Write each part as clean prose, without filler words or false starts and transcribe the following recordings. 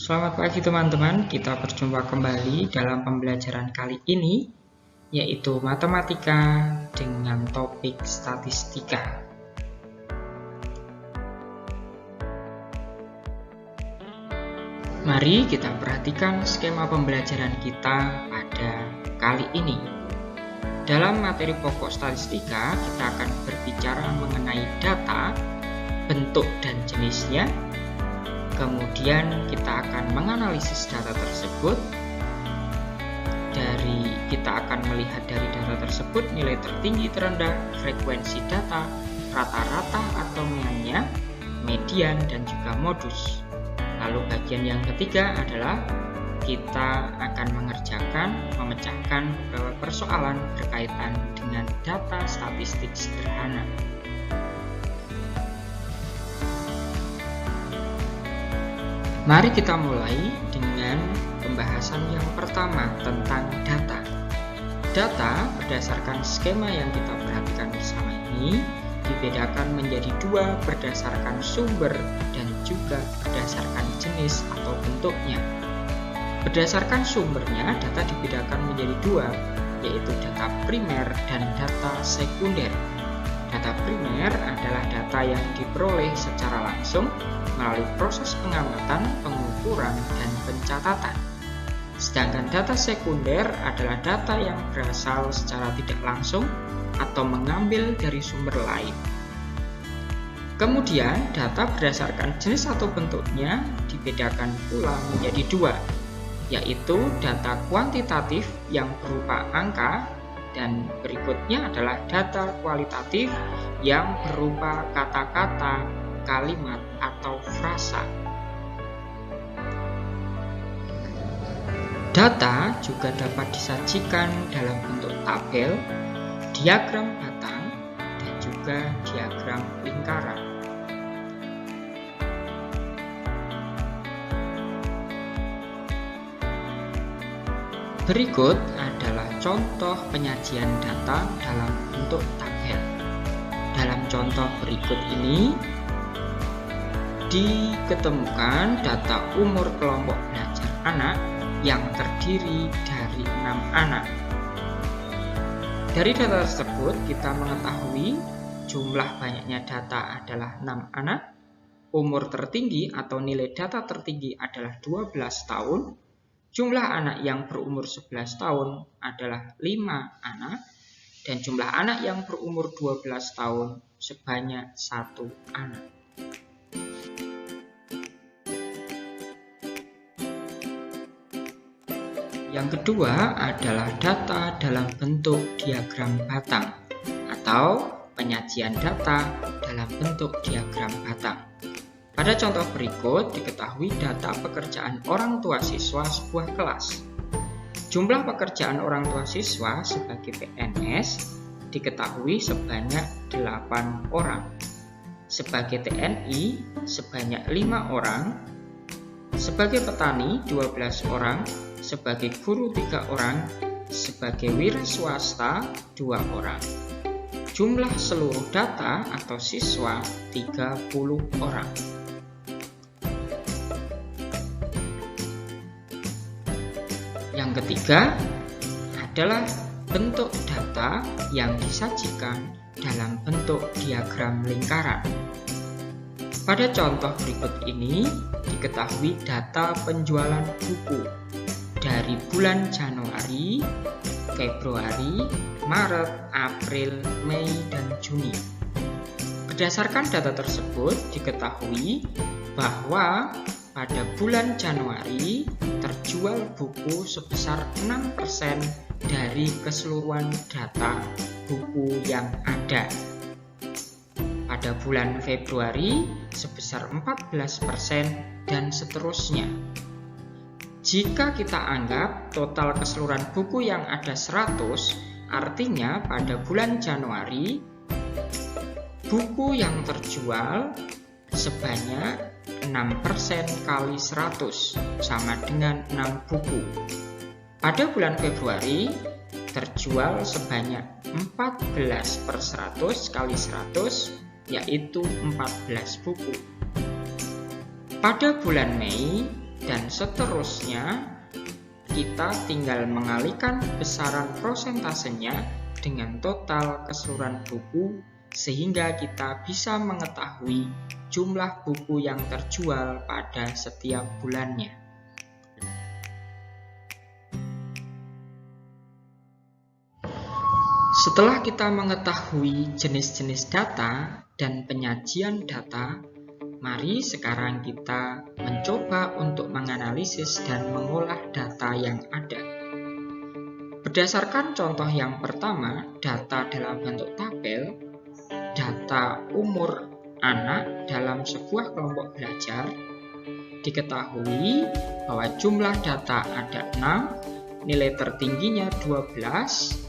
Selamat pagi teman-teman, kita berjumpa kembali dalam pembelajaran kali ini, yaitu matematika dengan topik statistika. Mari kita perhatikan skema pembelajaran kita pada kali ini. Dalam materi pokok statistika, kita akan berbicara mengenai data, bentuk dan jenisnya. Kemudian kita akan menganalisis data tersebut. Kita akan melihat dari data tersebut nilai tertinggi terendah, frekuensi data, rata-rata atau meannya, median dan juga modus. Lalu bagian yang ketiga adalah kita akan memecahkan beberapa persoalan berkaitan dengan data statistik sederhana. Mari kita mulai dengan pembahasan yang pertama tentang data. Data berdasarkan skema yang kita perhatikan bersama ini dibedakan menjadi dua berdasarkan sumber dan juga berdasarkan jenis atau bentuknya. Berdasarkan sumbernya, data dibedakan menjadi dua, yaitu data primer dan data sekunder. Data primer adalah data yang diperoleh secara langsung melalui proses pengamatan, pengukuran, dan pencatatan. Sedangkan data sekunder adalah data yang berasal secara tidak langsung atau mengambil dari sumber lain. Kemudian, data berdasarkan jenis atau bentuknya dibedakan pula menjadi dua, yaitu data kuantitatif yang berupa angka, dan berikutnya adalah data kualitatif yang berupa kata-kata, kalimat, atau frasa. Data juga dapat disajikan dalam bentuk tabel, diagram batang, dan juga diagram lingkaran. Berikut adalah contoh penyajian data dalam bentuk tabel. Dalam contoh berikut ini, diketemukan data umur kelompok belajar anak yang terdiri dari 6 anak. Dari data tersebut kita mengetahui jumlah banyaknya data adalah 6 anak, umur tertinggi atau nilai data tertinggi adalah 12 tahun, jumlah anak yang berumur 11 tahun adalah 5 anak, dan jumlah anak yang berumur 12 tahun sebanyak 1 anak. Yang kedua adalah data dalam bentuk diagram batang atau penyajian data dalam bentuk diagram batang. Pada contoh berikut diketahui data pekerjaan orang tua siswa sebuah kelas. Jumlah pekerjaan orang tua siswa sebagai PNS diketahui sebanyak 8 orang. Sebagai TNI sebanyak 5 orang. Sebagai petani 12 orang. Sebagai guru 3 orang, sebagai wira swasta 2 orang. Jumlah seluruh data atau siswa 30 orang. Yang ketiga adalah bentuk data yang disajikan dalam bentuk diagram lingkaran. Pada contoh berikut ini diketahui data penjualan buku dari bulan Januari, Februari, Maret, April, Mei, dan Juni. Berdasarkan data tersebut diketahui bahwa pada bulan Januari terjual buku sebesar 6% dari keseluruhan data buku yang ada. Pada bulan Februari sebesar 14% dan seterusnya. Jika kita anggap total keseluruhan buku yang ada 100, artinya pada bulan Januari buku yang terjual sebanyak 6% kali 100 sama dengan 6 buku. Pada bulan Februari terjual sebanyak 14/100 kali 100, yaitu 14 buku. Pada bulan Mei dan seterusnya kita tinggal mengalihkan besaran prosentasenya dengan total keseluruhan buku sehingga kita bisa mengetahui jumlah buku yang terjual pada setiap bulannya. Setelah kita mengetahui jenis-jenis data dan penyajian data, mari sekarang kita mencoba untuk menganalisis dan mengolah data yang ada. Berdasarkan contoh yang pertama, data dalam bentuk tabel, data umur anak dalam sebuah kelompok belajar, diketahui bahwa jumlah data ada 6, nilai tertingginya 12,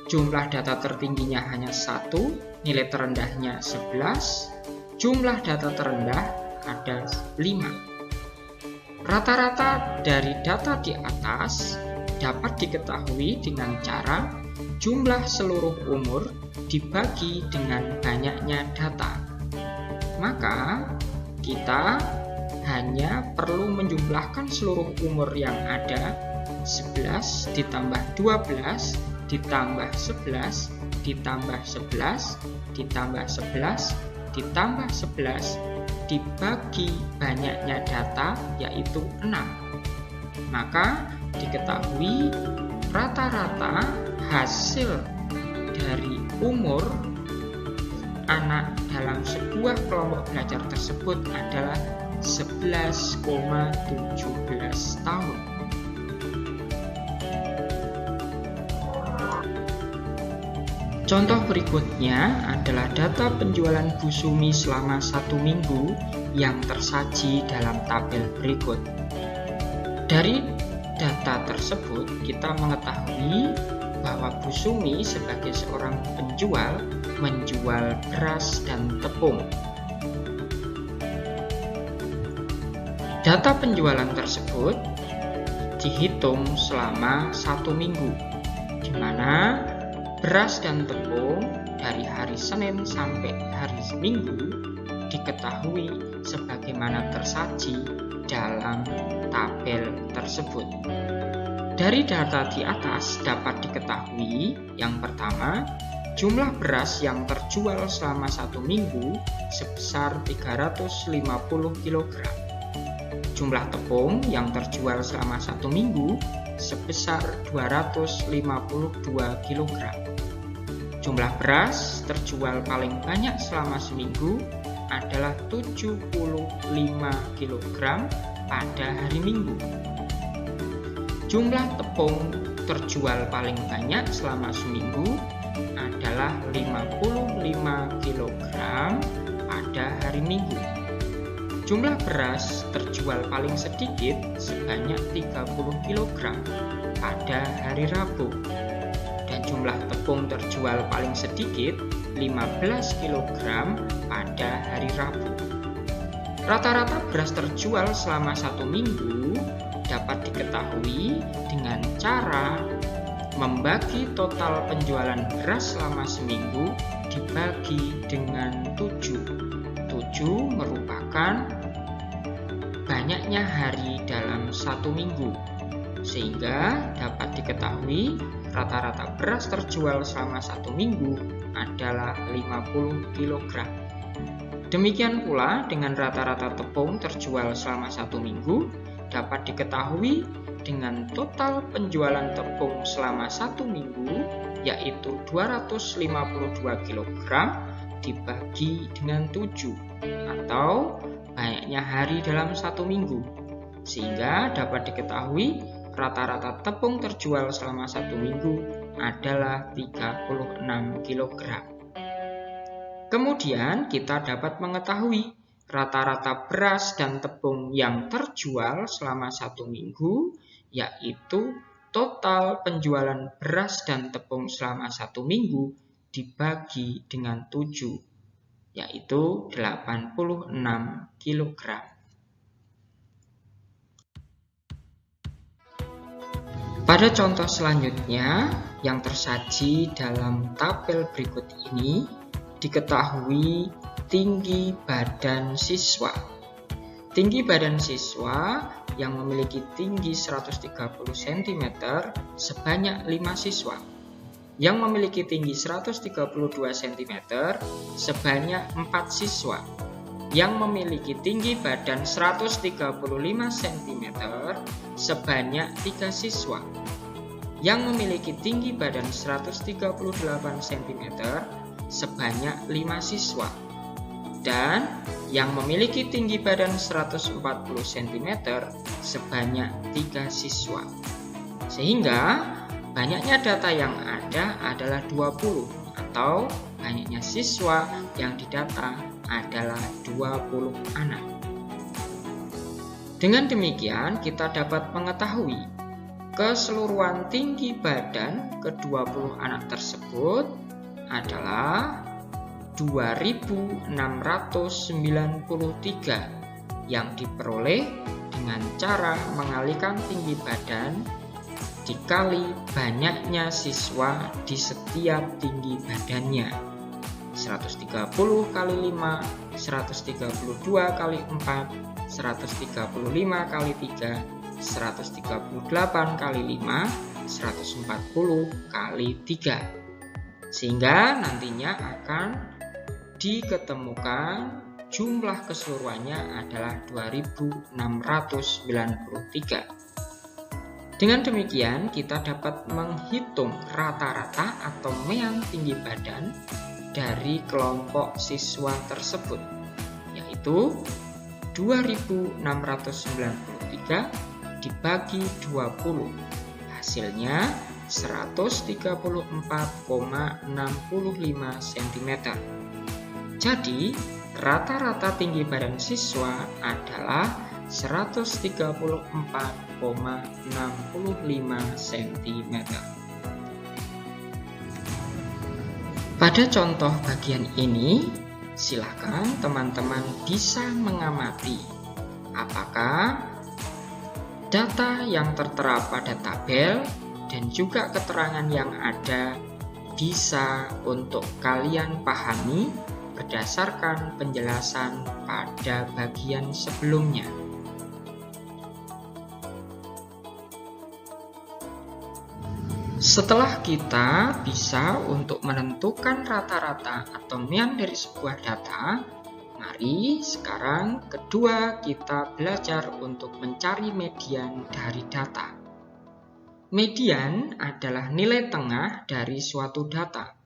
jumlah data tertingginya hanya 1, nilai terendahnya 11, jumlah data terendah ada 5. Rata-rata dari data di atas dapat diketahui dengan cara jumlah seluruh umur dibagi dengan banyaknya data. Maka kita hanya perlu menjumlahkan seluruh umur yang ada, 11 ditambah 12 ditambah 11 ditambah 11 ditambah 11 ditambah 11 dibagi banyaknya data, yaitu 6. Maka diketahui rata-rata hasil dari umur anak dalam sebuah kelompok belajar tersebut adalah 11,17 tahun. Contoh berikutnya adalah data penjualan Busumi selama 1 minggu yang tersaji dalam tabel berikut. Dari data tersebut kita mengetahui bahwa Busumi sebagai seorang penjual menjual beras dan tepung. Data penjualan tersebut dihitung selama 1 minggu, di mana beras dan tepung dari hari Senin sampai hari Minggu diketahui sebagaimana tersaji dalam tabel tersebut. Dari data di atas dapat diketahui yang pertama, jumlah beras yang terjual selama 1 minggu sebesar 350 kg. Jumlah tepung yang terjual selama 1 minggu sebesar 252 kg. Jumlah beras terjual paling banyak selama seminggu adalah 75 kg pada hari Minggu. Jumlah tepung terjual paling banyak selama seminggu adalah 55 kg pada hari Minggu. Jumlah beras terjual paling sedikit sebanyak 30 kg pada hari Rabu. Dan jumlah tepung terjual paling sedikit 15 kg pada hari Rabu. Rata-rata beras terjual selama 1 minggu dapat diketahui dengan cara membagi total penjualan beras selama seminggu dibagi dengan 7. 7 merupakan banyaknya hari dalam 1 minggu, sehingga dapat diketahui rata-rata beras terjual selama 1 minggu adalah 50 kg. Demikian pula dengan rata-rata tepung terjual selama 1 minggu dapat diketahui dengan total penjualan tepung selama 1 minggu, yaitu 252 kg dibagi dengan 7 atau banyaknya hari dalam 1 minggu, sehingga dapat diketahui rata-rata tepung terjual selama 1 minggu adalah 36 kg. Kemudian kita dapat mengetahui rata-rata beras dan tepung yang terjual selama 1 minggu, yaitu total penjualan beras dan tepung selama 1 minggu dibagi dengan 7, yaitu 86 kg. Pada contoh selanjutnya yang tersaji dalam tabel berikut ini, diketahui tinggi badan siswa. tinggi badan siswa yang memiliki tinggi 130 cm sebanyak 5 siswa. Yang memiliki tinggi 132 cm sebanyak 4 siswa. Yang memiliki tinggi badan 135 cm sebanyak 3 siswa. Yang memiliki tinggi badan 138 cm sebanyak 5 siswa. Dan yang memiliki tinggi badan 140 cm sebanyak 3 siswa. Sehingga banyaknya data yang ada adalah 20 atau banyaknya siswa yang didata adalah 20 anak. Dengan demikian kita dapat mengetahui keseluruhan tinggi badan ke-20 anak tersebut adalah 2693 yang diperoleh dengan cara mengalihkan tinggi badan dikali banyaknya siswa di setiap tinggi badannya. 130 kali 5, 132 kali 4, 135 kali 3, 138 kali 5, 140 kali 3. Sehingga nantinya akan diketemukan jumlah keseluruhannya adalah 2693. Dengan demikian, kita dapat menghitung rata-rata atau mean tinggi badan dari kelompok siswa tersebut, yaitu 2693 dibagi 20, hasilnya 134,65 cm. Jadi, rata-rata tinggi badan siswa adalah 134,65 cm. Pada contoh bagian ini, silakan teman-teman bisa mengamati apakah data yang tertera pada tabel dan juga keterangan yang ada bisa untuk kalian pahami berdasarkan penjelasan pada bagian sebelumnya. Setelah kita bisa untuk menentukan rata-rata atau mean dari sebuah data, mari sekarang kedua kita belajar untuk mencari median dari data. Median adalah nilai tengah dari suatu data.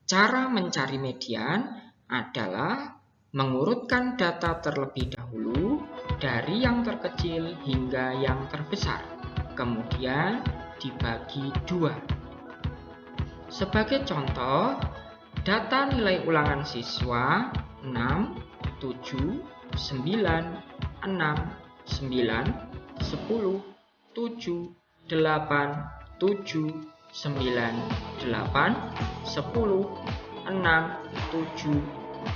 Cara mencari median adalah mengurutkan data terlebih dahulu dari yang terkecil hingga yang terbesar, kemudian dibagi 2. Sebagai contoh, data nilai ulangan siswa 6, 7, 9, 6, 9, 10, 7, 8, 7, 9, 8, 10, 6, 7,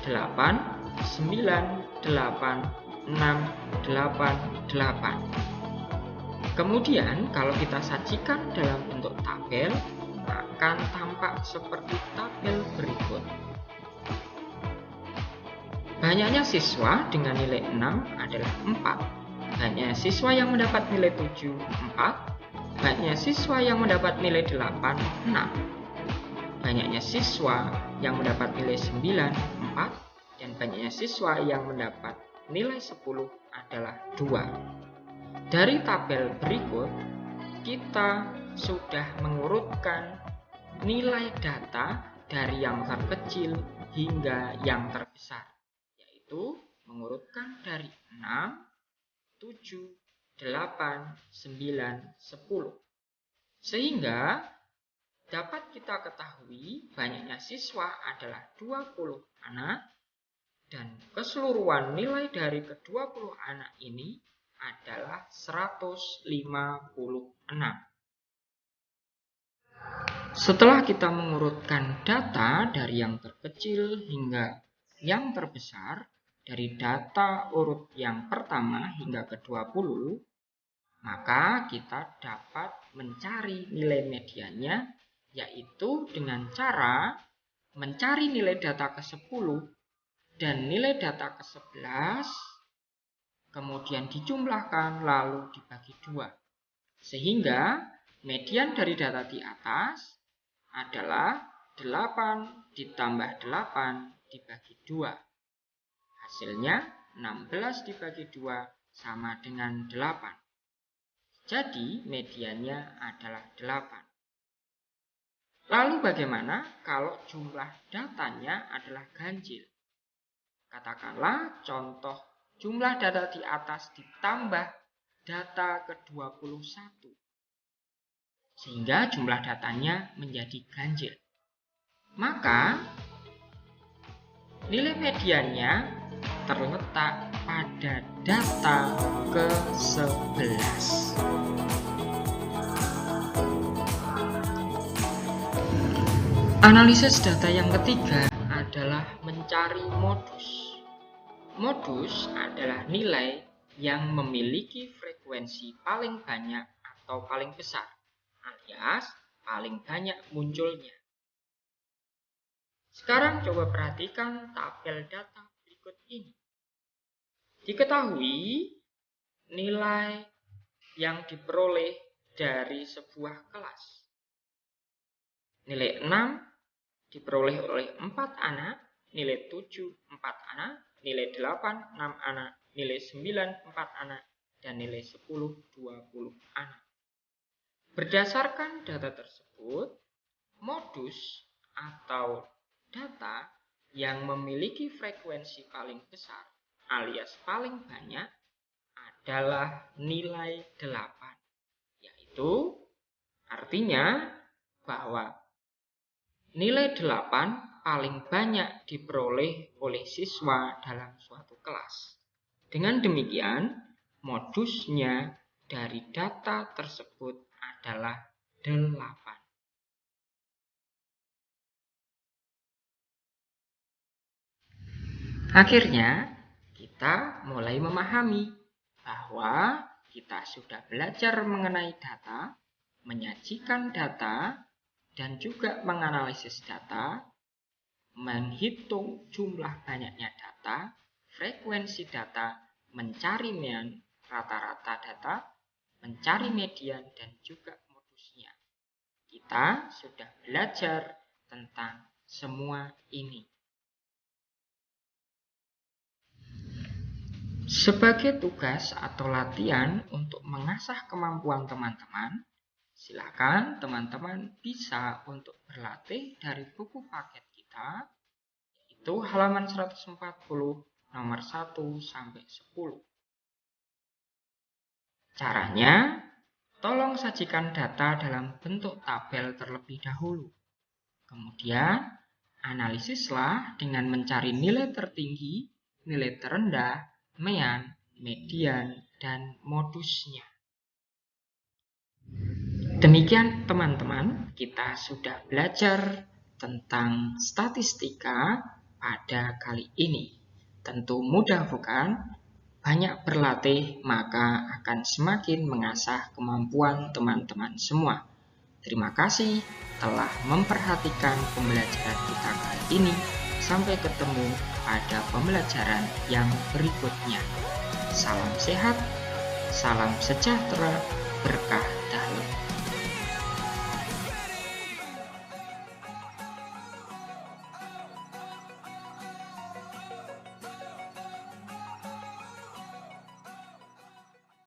8, 9, 8, 6, 8. Kemudian kalau kita sajikan dalam bentuk tabel, akan tampak seperti tabel berikut. Banyaknya siswa dengan nilai 6 adalah 4. Banyaknya siswa yang mendapat nilai 7, 4. Banyaknya siswa yang mendapat nilai 8, 6. Banyaknya siswa yang mendapat nilai 9, 4. Dan banyaknya siswa yang mendapat nilai 10 adalah 2. Dari tabel berikut, kita sudah mengurutkan nilai data dari yang terkecil hingga yang terbesar, yaitu mengurutkan dari 6, 7, 8, 9, 10. Sehingga dapat kita ketahui banyaknya siswa adalah 20 anak dan keseluruhan nilai dari ke-20 anak ini adalah 156. Setelah kita mengurutkan data dari yang terkecil hingga yang terbesar, dari data urut yang pertama hingga ke-20, maka kita dapat mencari nilai mediannya, yaitu dengan cara mencari nilai data ke-10 dan nilai data ke-11 kemudian dijumlahkan lalu dibagi 2. Sehingga median dari data di atas adalah 8 ditambah 8 dibagi 2. Hasilnya 16 dibagi 2 sama dengan 8. Jadi mediannya adalah 8. Lalu bagaimana kalau jumlah datanya adalah ganjil? Katakanlah contoh jumlah data di atas ditambah data ke-21. Sehingga jumlah datanya menjadi ganjil. Maka nilai mediannya terletak pada data ke-11. Analisis data yang ketiga adalah mencari modus. Modus adalah nilai yang memiliki frekuensi paling banyak atau paling besar, alias paling banyak munculnya. Sekarang coba perhatikan tabel data berikut ini. Diketahui nilai yang diperoleh dari sebuah kelas. Nilai 6 diperoleh oleh 4 anak, nilai 7 4 anak, nilai 8 6 anak, nilai 9 4 anak, dan nilai 10 20 anak. Berdasarkan data tersebut, modus atau data yang memiliki frekuensi paling besar alias paling banyak adalah nilai 8. Yaitu artinya bahwa nilai 8 paling banyak diperoleh oleh siswa dalam suatu kelas. Dengan demikian, modusnya dari data tersebut adalah 8. Akhirnya, kita mulai memahami bahwa kita sudah belajar mengenai data, menyajikan data, dan juga menganalisis data, menghitung jumlah banyaknya data, frekuensi data, mencari rata-rata data, mencari median, dan juga modusnya. Kita sudah belajar tentang semua ini. Sebagai tugas atau latihan untuk mengasah kemampuan teman-teman, silakan teman-teman bisa untuk berlatih dari buku paket kita, yaitu halaman 140 nomor 1 sampai 10. Caranya, tolong sajikan data dalam bentuk tabel terlebih dahulu. Kemudian, analisislah dengan mencari nilai tertinggi, nilai terendah, mean, median, dan modusnya. Demikian teman-teman, kita sudah belajar tentang statistika pada kali ini. Tentu mudah bukan? Banyak berlatih maka akan semakin mengasah kemampuan teman-teman semua. Terima kasih telah memperhatikan pembelajaran kita kali ini. Sampai ketemu pada pembelajaran yang berikutnya. Salam sehat, salam sejahtera, berkah dalam.